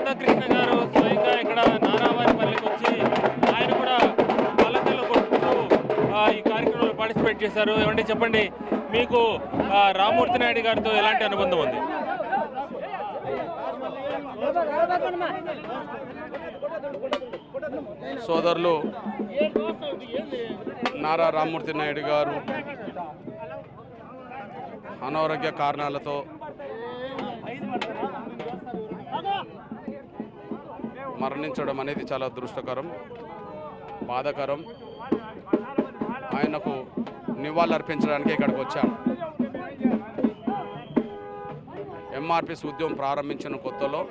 రాధాకృష్ణ గారు స్వయంగా ఇక్కడ నారావారిపల్లికి వచ్చి ఆయన కూడా పల్లకల్లో కొట్టుకుంటూ ఈ కార్యక్రమంలో పార్టిసిపేట్ చేశారు. ఏమంటే చెప్పండి, మీకు రామ్మూర్తి నాయుడు గారితో ఎలాంటి అనుబంధం ఉంది? సోదరులు నారా రామ్మూర్తి నాయుడు గారు అనారోగ్య కారణాలతో మరణించడం అనేది చాలా అదృష్టకరం, బాధాకరం. ఆయనకు నివాళులర్పించడానికి ఇక్కడికి వచ్చాం. ఎంఆర్పిఎస్ ఉద్యమం ప్రారంభించిన కొత్తలో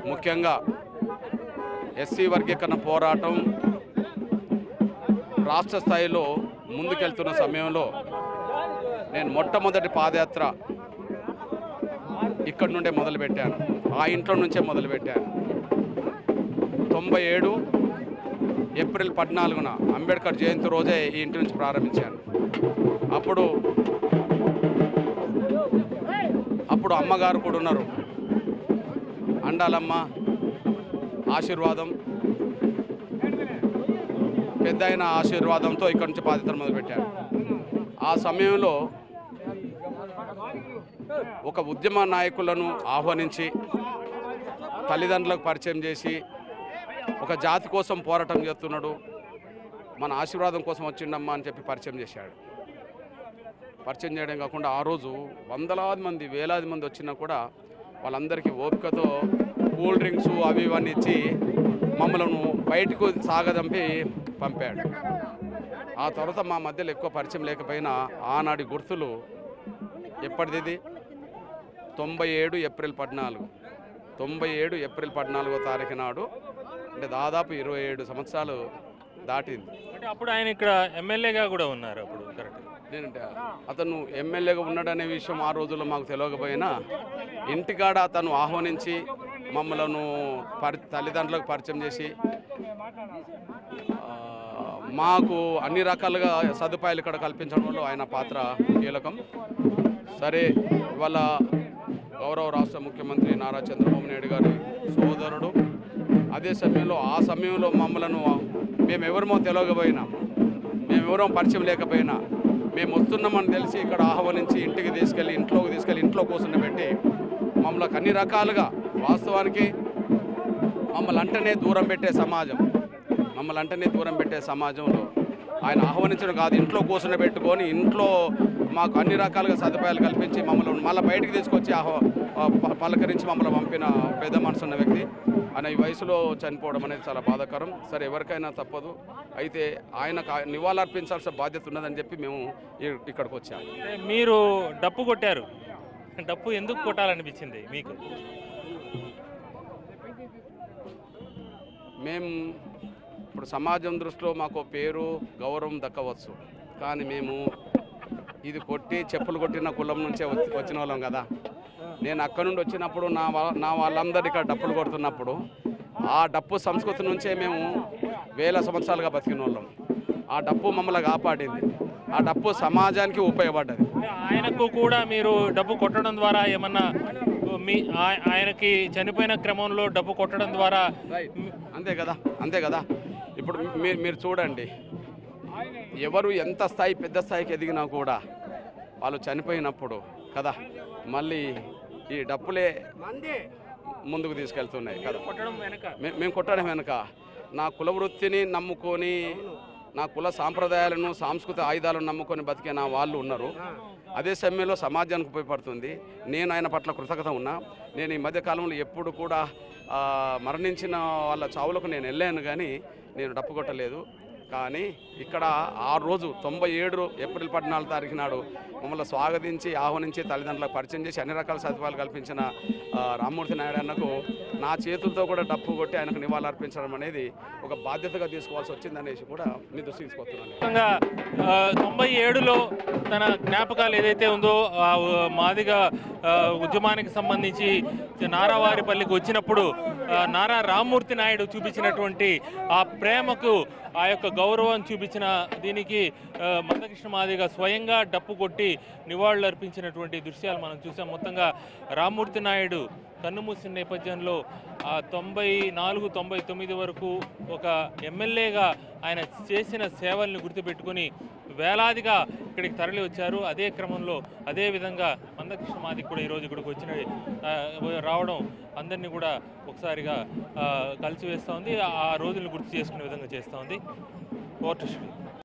ముఖ్యంగా ఎస్సీ వర్గీకరణ పోరాటం రాష్ట్ర స్థాయిలో ముందుకెళ్తున్న సమయంలో నేను మొట్టమొదటి పాదయాత్ర ఇక్కడి నుండే మొదలుపెట్టాను. ఆ ఇంట్లో నుంచే మొదలుపెట్టాను. 97 ఏప్రిల్ 14న అంబేద్కర్ జయంతి రోజే ఈ ఇంటి నుంచి ప్రారంభించాను. అప్పుడు అమ్మగారు కూడా ఉన్నారు. అండాలమ్మ ఆశీర్వాదం, పెద్ద అయిన ఆశీర్వాదంతో ఇక్కడి నుంచి పాదయాత్ర మొదలుపెట్టాను. ఆ సమయంలో ఒక ఉద్యమ నాయకులను ఆహ్వానించి తల్లిదండ్రులకు పరిచయం చేసి ఒక జాతి కోసం పోరాటం చేస్తున్నాడు, మన ఆశీర్వాదం కోసం వచ్చిండమ్మా అని చెప్పి పరిచయం చేశాడు. పరిచయం చేయడం కాకుండా ఆ రోజు వందలాది మంది వేలాది మంది వచ్చినా కూడా వాళ్ళందరికీ ఓపికతో కూల్ డ్రింక్స్ అవి ఇవన్నీ ఇచ్చి మమ్మల్ని బయటకు సాగదంపి పంపాడు. ఆ తర్వాత మా మధ్యలో ఎక్కువ పరిచయం లేకపోయినా ఆనాటి గుర్తులు ఎప్పటిది 97 ఏప్రిల్ 14 97 ఏప్రిల్ 14వ తారీఖు నాడు, అంటే దాదాపు 27 సంవత్సరాలు దాటింది. అంటే అప్పుడు ఆయన ఇక్కడ ఎమ్మెల్యేగా కూడా ఉన్నారు. అప్పుడు కరెక్ట్ నేనంటే అతను ఎమ్మెల్యేగా ఉన్నాడనే విషయం ఆ రోజుల్లో మాకు తెలియకపోయినా ఇంటికాడ అతను ఆహ్వానించి మమ్మలను తల్లిదండ్రులకు పరిచయం చేసి మాకు అన్ని రకాలుగా సదుపాయాలు ఇక్కడ కల్పించడంలో ఆయన పాత్ర కీలకం. సరే, ఇవాళ గౌరవ రాష్ట్ర ముఖ్యమంత్రి నారా చంద్రబాబు నాయుడు గారి సోదరుడు, అదే సమయంలో ఆ సమయంలో మమ్మలను మేమెవరమో తెలియకపోయినా, మేమెవరో పరిచయం లేకపోయినా, మేము వస్తున్నామని తెలిసి ఇక్కడ ఆహ్వానించి ఇంటికి తీసుకెళ్ళి ఇంట్లో కూర్చుండబెట్టి మమ్మల్ని అన్ని రకాలుగా, వాస్తవానికి మమ్మల్ని అంటనే దూరం పెట్టే సమాజంలో ఆయన ఆహ్వానించడం కాదు, ఇంట్లో కూర్చుండబెట్టుకొని ఇంట్లో మాకు అన్ని రకాలుగా సదుపాయాలు కల్పించి మమ్మల్ని మళ్ళీ బయటికి తీసుకొచ్చి పలకరించి మమ్మల్ని పంపిన పెద్ద మనసు ఉన్న వ్యక్తి. ఆయన ఈ వయసులో చనిపోవడం అనేది చాలా బాధాకరం. సరే, ఎవరికైనా తప్పదు. అయితే ఆయనకు నివాళులర్పించాల్సిన బాధ్యత ఉన్నదని చెప్పి మేము ఇక్కడికి వచ్చాము. మీరు డప్పు కొట్టారు, డప్పు ఎందుకు కొట్టాలనిపించింది మీకు? మేము ఇప్పుడు సమాజం దృష్టిలో మాకు పేరు గౌరవం దక్కవచ్చు, కానీ మేము ఇది కొట్టి చెప్పులు కొట్టిన కులం నుంచే వచ్చిన వాళ్ళం కదా. నేను అక్కడి నుండి వచ్చినప్పుడు నా వాళ్ళందరూ ఇక్కడ డప్పులు కొడుతున్నప్పుడు ఆ డప్పు సంస్కృతి నుంచే మేము వేల సంవత్సరాలుగా బతికిన వాళ్ళం. ఆ డప్పు మమ్మల్ని కాపాడింది, ఆ డప్పు సమాజానికి ఉపయోగపడ్డది. ఆయనకు కూడా మీరు డప్పు కొట్టడం ద్వారా ఏమన్నా ఆయనకి చనిపోయిన క్రమంలో డప్పు కొట్టడం ద్వారా అంతే కదా. ఇప్పుడు మీరు చూడండి, ఎవరు ఎంత పెద్ద స్థాయికి ఎదిగినా కూడా వాళ్ళు చనిపోయినప్పుడు కదా మళ్ళీ ఈ డప్పులే ముందుకు తీసుకెళ్తున్నాయి కదా. మేము కొట్టడం వెనుక నా కుల వృత్తిని నమ్ముకొని, నా కుల సాంప్రదాయాలను సాంస్కృతిక ఆయుధాలను నమ్ముకొని బతికే నా వాళ్ళు ఉన్నారు. అదే సమయంలో సమాజానికి ఉపయోగపడుతుంది. నేను ఆయన పట్ల కృతజ్ఞత ఉన్నా. నేను ఈ మధ్యకాలంలో ఎప్పుడు కూడా మరణించిన వాళ్ళ చావులకు నేను వెళ్ళాను, కానీ నేను డప్పు కొట్టలేదు. కానీ ఇక్కడ ఆ రోజు 97 ఏప్రిల్ 14 తారీఖు నాడు మమ్మల్ని స్వాగతించి ఆహ్వానించి తల్లిదండ్రులకు పరిచయం చేసి అన్ని రకాల సదుపాయాలు కల్పించిన రామ్మూర్తి నాయుడు అన్నకు నా చేతులతో కూడా డప్పు కొట్టి ఆయనకు నివాళులు అర్పించడం అనేది ఒక బాధ్యతగా తీసుకోవాల్సి వచ్చిందనేసి కూడా మీ దృష్టికి తీసుకొస్తున్నాను. 97లో తన జ్ఞాపకాలు ఏదైతే ఉందో మాదిగ ఉద్యమానికి సంబంధించి నారావారిపల్లికి వచ్చినప్పుడు నారా రామ్మూర్తి నాయుడు చూపించినటువంటి ఆ ప్రేమకు, ఆ యొక్క గౌరవం చూపించిన దీనికి మందకృష్ణ మాదిగ స్వయంగా డప్పు కొట్టి నివాళులు అర్పించినటువంటి దృశ్యాలు మనం చూసాం. మొత్తంగా రామ్మూర్తి నాయుడు కన్నుమూసిన నేపథ్యంలో 94-99 వరకు ఒక ఎమ్మెల్యేగా ఆయన చేసిన సేవల్ని గుర్తుపెట్టుకుని వేలాదిగా ఇక్కడికి తరలి వచ్చారు. అదే క్రమంలో అదే విధంగా మందకృష్ణ మాదిగ కూడా ఈరోజు ఇక్కడికి రావడం అందరినీ కూడా ఒకసారిగా కలిసివేస్తూ ఉంది. ఆ రోజులను గుర్తు చేసుకునే విధంగా చేస్తూ ఉంది. Over to studio.